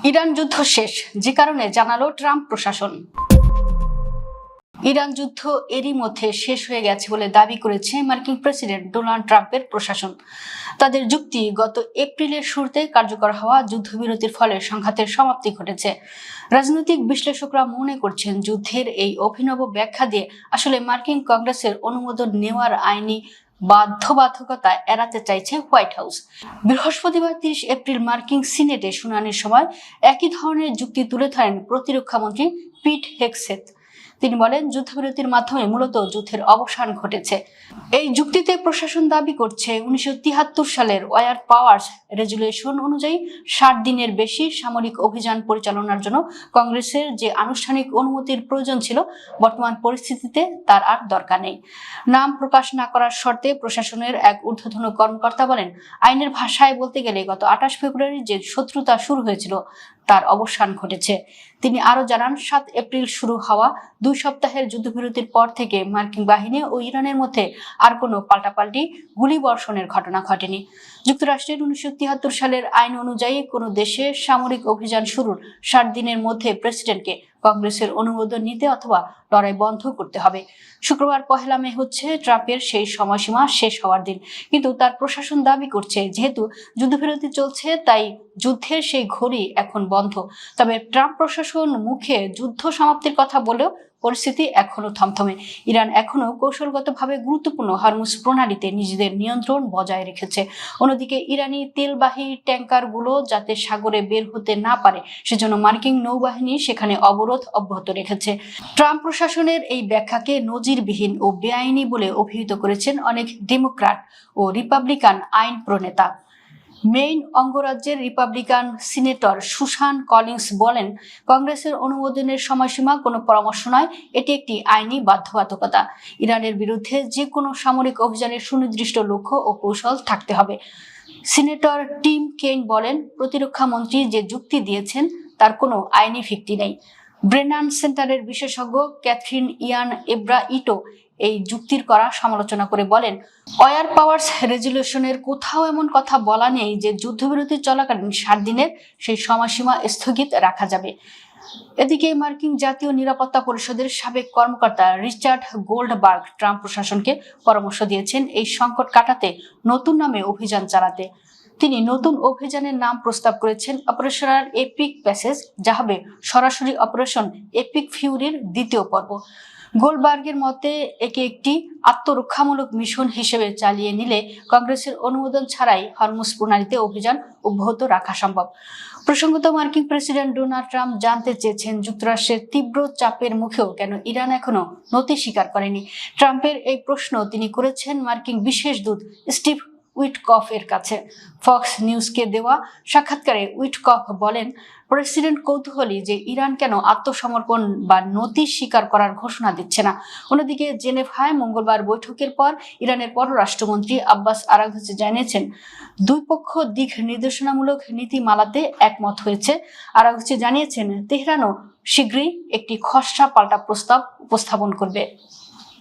Iran যুদ্ধ শেষ, যে কারণে জানালো ট্রাম্প প্রশাসন। ইরান যুদ্ধ এরই মধ্যে শেষ হয়ে গেছে বলে দাবি করেছে মার্কিন প্রেসিডেন্ট ডোনাল্ড ট্রাম্পের প্রশাসন। তাদের যুক্তি, গত এপ্রিলের শুরুতে কার্যকর হওয়া যুদ্ধবিরতির ফলে সংঘাতের সমাপ্তি ঘটেছে। রাজনৈতিক বিশ্লেষকরা মনে করছেন, যুদ্ধের এই অভিনব ব্যাখ্যা দিয়ে আসলে মার্কিন কংগ্রেসের অনুমোদন নেওয়ার আইনি বাধ্যবাধকতা এড়াতে চাইছে হোয়াইট হাউস। বৃহস্পতিবার 30 এপ্রিল মার্কিন সিনেটে শুনানির সময় একই ধরনের যুক্তি তুলে ধরেন প্রতিরক্ষা মন্ত্রী পিট হেগসেথ। তিনি বলেন, যুদ্ধবিরতির মাধ্যমে মূলত যুদ্ধের অবসান ঘটেছে। এই যুক্তিতে প্রশাসন দাবি করছে, 1973 সালের ওয়ার পাওয়ার্স রেজুলেশন অনুযায়ী 60 দিনের বেশি সামরিক অভিযান পরিচালনার জন্য কংগ্রেসের যে আনুষ্ঠানিক অনুমতির প্রয়োজন ছিল, বর্তমান পরিস্থিতিতে তার আর দরকার নেই। নাম প্রকাশ না করার শর্তে প্রশাসনের এক ঊর্ধ্বতন কর্মকর্তা বলেন, আইনের ভাষায় বলতে গেলে গত 28 ফেব্রুয়ারি যে শত্রুতা শুরু হয়েছিল তার অবসান ঘটেছে। তিনি আরো জানান, 7 এপ্রিল শুরু হওয়া 2 সপ্তাহের যুদ্ধবিরতির পর থেকে মার্কিন বাহিনী ও ইরানের মধ্যে আর কোনো পাল্টাপাল্টি গুলিবর্ষণের ঘটনা ঘটেনি। যুক্তরাষ্ট্রের 1973 সালের আইন অনুযায়ী কোনো দেশে সামরিক অভিযান শুরুর 60 দিনের মধ্যে প্রেসিডেন্টকে কংগ্রেসের অনুমোদন নিতে অথবা লড়াই বন্ধ করতে হবে। শুক্রবার 1 মে হচ্ছে ট্রাম্পের সেই সময়সীমা শেষ হওয়ার দিন, কিন্তু তার প্রশাসন দাবি করছে, যেহেতু যুদ্ধবিরতি চলছে তাই যুদ্ধের সেই ঘড়ি এখন বন্ধ। তবে ট্রাম্প প্রশাসন মুখে যুদ্ধ সমাপ্তির কথা বলেও পরিস্থিতি এখনো থমথমে। ইরান এখনো কৌশলগতভাবে গুরুত্বপূর্ণ হরমুজ প্রণালীতে নিজেদের নিয়ন্ত্রণ বজায় রেখেছে। অন্যদিকে ইরানি তেলবাহী ট্যাঙ্কারগুলো যাতে সাগরে বের হতে না পারে, সেজন্য মার্কিন নৌবাহিনী সেখানে অবরোধ অব্যাহত রেখেছে। ট্রাম্প প্রশাসনের এই ব্যাখ্যাকে নজিরবিহীন ও বেআইনি বলে অভিহিত করেছেন অনেক ডেমোক্র্যাট ও রিপাবলিকান আইন প্রণেতা। মেইন অঙ্গরাজ্যের রিপাবলিকান সিনেটর সুসান কলিন্স বলেন, কংগ্রেসের অনুমোদনের সময়সীমা কোনো পরামর্শ নয়, এটি একটি আইনি বাধ্যবাধকতা। ইরানের বিরুদ্ধে যে কোনো সামরিক অভিযানের সুনির্দিষ্ট লক্ষ্য ও কৌশল থাকতে হবে। সিনেটর টিম কেইন বলেন, প্রতিরক্ষা মন্ত্রী যে যুক্তি দিয়েছেন তার কোনো আইনি ভিত্তি নেই। ব্রেনান সেন্টারের বিশেষজ্ঞ ক্যাথরিন ইয়ান এব্রাইটো এই যুক্তির করা সমালোচনা করে বলেন, ওয়ার পাওয়ার্স রেজুলেশনের কোথাও এমন কথা বলা নেই যে যুদ্ধবিরতি চলাকালীন 60 দিনের সেই সময়সীমা স্থগিত রাখা যাবে। এদিকে মার্কিন জাতীয় নিরাপত্তা পরিষদের সাবেক কর্মকর্তা রিচার্ড গোল্ডবার্গ ট্রাম্প প্রশাসনকে পরামর্শ দিয়েছেন এই সংকট কাটাতে নতুন নামে অভিযান চালাতে। তিনি নতুন অভিযানের নাম প্রস্তাব করেছেন অপারেশনাল এপিক প্যাসেজ, যা হবে সরাসরি অপারেশন এপিক ফিউরির দ্বিতীয় পর্ব। গোল্ডবার্গের মতে, একে একটি আত্মরক্ষামূলক মিশন হিসেবে চালিয়ে নিলে কংগ্রেসের অনুমোদন ছাড়াই হরমুজ প্রণালীতে অভিযান অব্যাহত রাখা সম্ভব। প্রসঙ্গত, মার্কিন প্রেসিডেন্ট ডোনাল্ড ট্রাম্প জানতে চেয়েছেন, যুক্তরাষ্ট্রের তীব্র চাপের মুখেও কেন ইরান এখনো নতি স্বীকার করেনি। ট্রাম্পের এই প্রশ্ন তিনি করেছেন মার্কিন বিশেষ দূত স্টিভ উইটকফ এর কাছে। ফক্স নিউজকে দেওয়া সাক্ষাৎকারে উইটকফ বলেন, প্রেসিডেন্ট কৌতূহলী যে ইরান কেন আত্মসমর্পণ বা নতি স্বীকার করার ঘোষণা দিচ্ছে না। অন্যদিকে জেনেভায় মঙ্গলবার বৈঠকের পর ইরানের পররাষ্ট্রমন্ত্রী আব্বাস আরাঘচি জানিয়েছেন, দুই পক্ষ দিক নির্দেশনামূলক নীতিমালাতে একমত হয়েছে। আরাঘচি জানিয়েছেন, তেহরানও শীঘ্রই একটি খসড়া পাল্টা প্রস্তাব উপস্থাপন করবে।